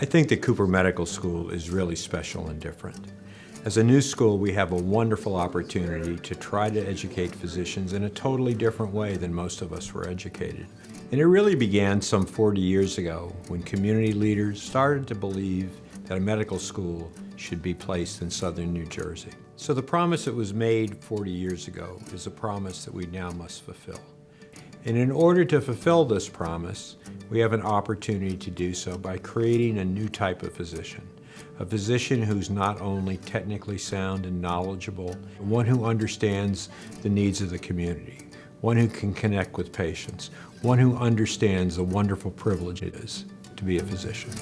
I think the Cooper Medical School is really special and different. As a new school, we have a wonderful opportunity to try to educate physicians in a totally different way than most of us were educated. And it really began some 40 years ago when community leaders started to believe that a medical school should be placed in southern New Jersey. So the promise that was made 40 years ago is a promise that we now must fulfill. And in order to fulfill this promise, we have an opportunity to do so by creating a new type of physician. A physician who's not only technically sound and knowledgeable, but one who understands the needs of the community, one who can connect with patients, one who understands the wonderful privilege it is to be a physician.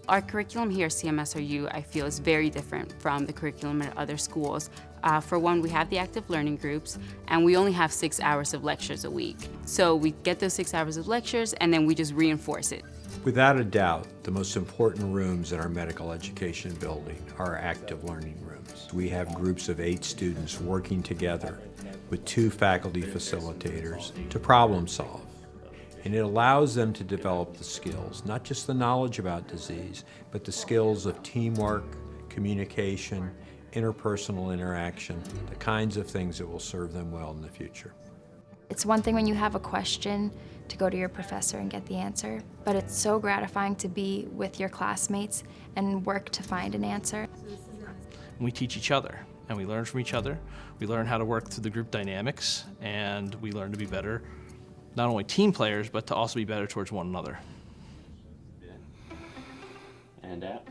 Our curriculum here at CMSRU, I feel, is very different from the curriculum at other schools. For one, we have the active learning groups, and we only have 6 hours of lectures a week. So we get those 6 hours of lectures, and then we just reinforce it. Without a doubt, the most important rooms in our medical education building are our active learning rooms. We have groups of 8 students working together with 2 faculty facilitators to problem solve. And it allows them to develop the skills, not just the knowledge about disease, but the skills of teamwork, communication, interpersonal interaction, the kinds of things that will serve them well in the future. It's one thing when you have a question to go to your professor and get the answer, but it's so gratifying to be with your classmates and work to find an answer. We teach each other, and we learn from each other. We learn how to work through the group dynamics, and we learn to be better, not only team players, but to also be better towards one another. And out.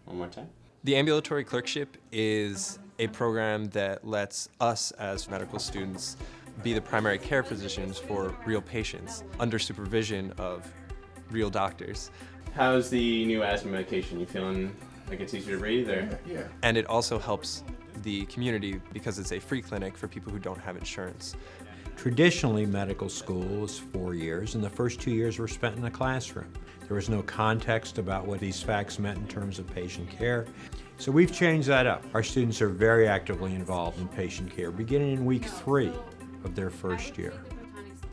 One more time. The Ambulatory Clerkship is a program that lets us as medical students be the primary care physicians for real patients under supervision of real doctors. How's the new asthma medication? You feeling like it's easier to breathe? Or? Yeah. And it also helps the community because it's a free clinic for people who don't have insurance. Traditionally, medical school was 4 years, and the first 2 years were spent in the classroom. There was no context about what these facts meant in terms of patient care. So we've changed that up. Our students are very actively involved in patient care, beginning in week 3 of their first year.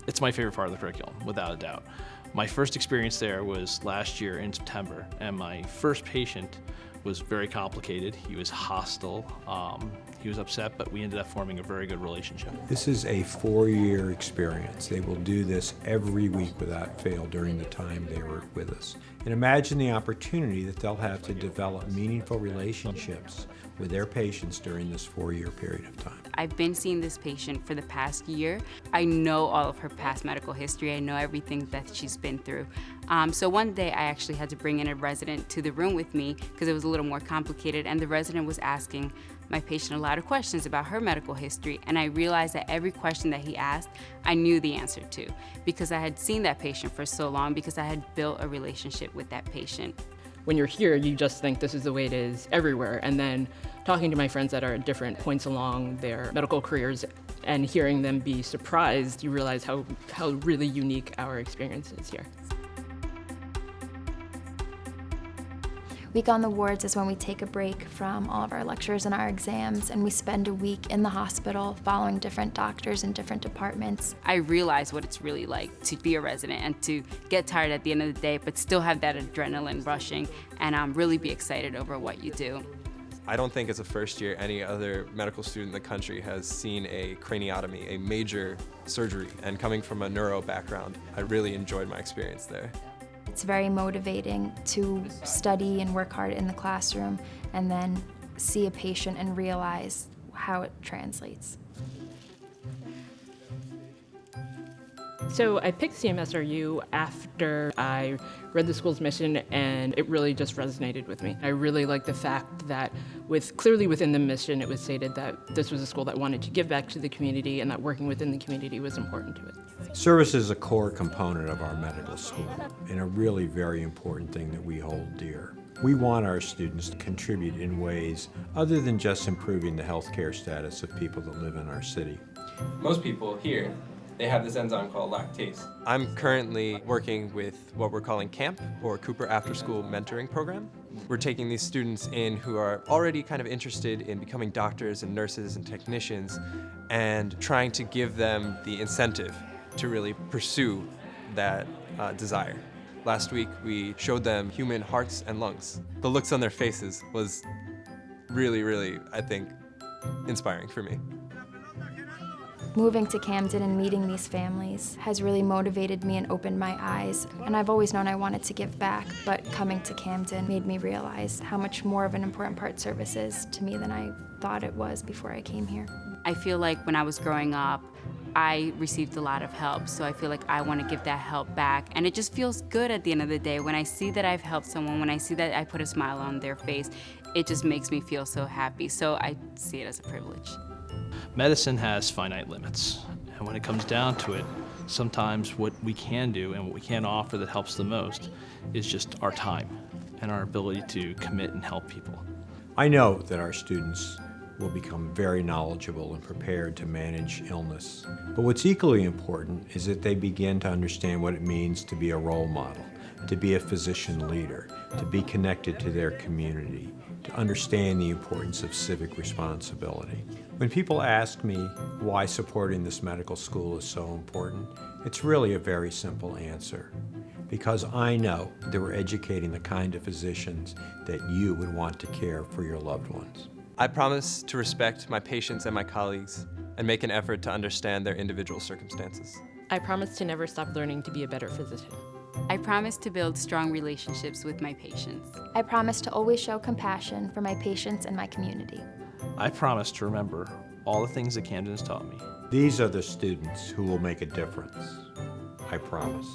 It's my favorite part of the curriculum, without a doubt. My first experience there was last year in September, and my first patient was very complicated. He was hostile, he was upset, but we ended up forming a very good relationship. This is a 4-year experience. They will do this every week without fail during the time they were with us. And imagine the opportunity that they'll have to develop meaningful relationships with their patients during this 4-year period of time. I've been seeing this patient for the past year. I know all of her past medical history. I know everything that she's been through. So one day I actually had to bring in a resident to the room with me because it was a little more complicated, and the resident was asking my patient a lot of questions about her medical history, and I realized that every question that he asked, I knew the answer to because I had seen that patient for so long, because I had built a relationship with that patient. When you're here, you just think this is the way it is everywhere, and then talking to my friends that are at different points along their medical careers and hearing them be surprised, you realize how really unique our experience is here. Week on the wards is when we take a break from all of our lectures and our exams, and we spend a week in the hospital following different doctors in different departments. I realize what it's really like to be a resident and to get tired at the end of the day, but still have that adrenaline rushing and really be excited over what you do. I don't think as a first year any other medical student in the country has seen a craniotomy, a major surgery, and coming from a neuro background, I really enjoyed my experience there. It's very motivating to study and work hard in the classroom and then see a patient and realize how it translates. So I picked CMSRU after I read the school's mission, and it really just resonated with me. I really like the fact that clearly within the mission it was stated that this was a school that wanted to give back to the community and that working within the community was important to it. Service is a core component of our medical school and a really very important thing that we hold dear. We want our students to contribute in ways other than just improving the healthcare status of people that live in our city. Most people here, they have this enzyme called lactase. I'm currently working with what we're calling CAMP, or Cooper After School Mentoring Program. We're taking these students in who are already kind of interested in becoming doctors and nurses and technicians and trying to give them the incentive to really pursue that desire. Last week, we showed them human hearts and lungs. The looks on their faces was really, really, I think, inspiring for me. Moving to Camden and meeting these families has really motivated me and opened my eyes. And I've always known I wanted to give back, but coming to Camden made me realize how much more of an important part service is to me than I thought it was before I came here. I feel like when I was growing up, I received a lot of help, so I feel like I want to give that help back. And it just feels good at the end of the day when I see that I've helped someone, when I see that I put a smile on their face, it just makes me feel so happy. So I see it as a privilege. Medicine has finite limits, and when it comes down to it, sometimes what we can do and what we can offer that helps the most is just our time and our ability to commit and help people. I know that our students will become very knowledgeable and prepared to manage illness. But what's equally important is that they begin to understand what it means to be a role model, to be a physician leader, to be connected to their community, to understand the importance of civic responsibility. When people ask me why supporting this medical school is so important, it's really a very simple answer. Because I know that we're educating the kind of physicians that you would want to care for your loved ones. I promise to respect my patients and my colleagues and make an effort to understand their individual circumstances. I promise to never stop learning to be a better physician. I promise to build strong relationships with my patients. I promise to always show compassion for my patients and my community. I promise to remember all the things that Camden has taught me. These are the students who will make a difference. I promise.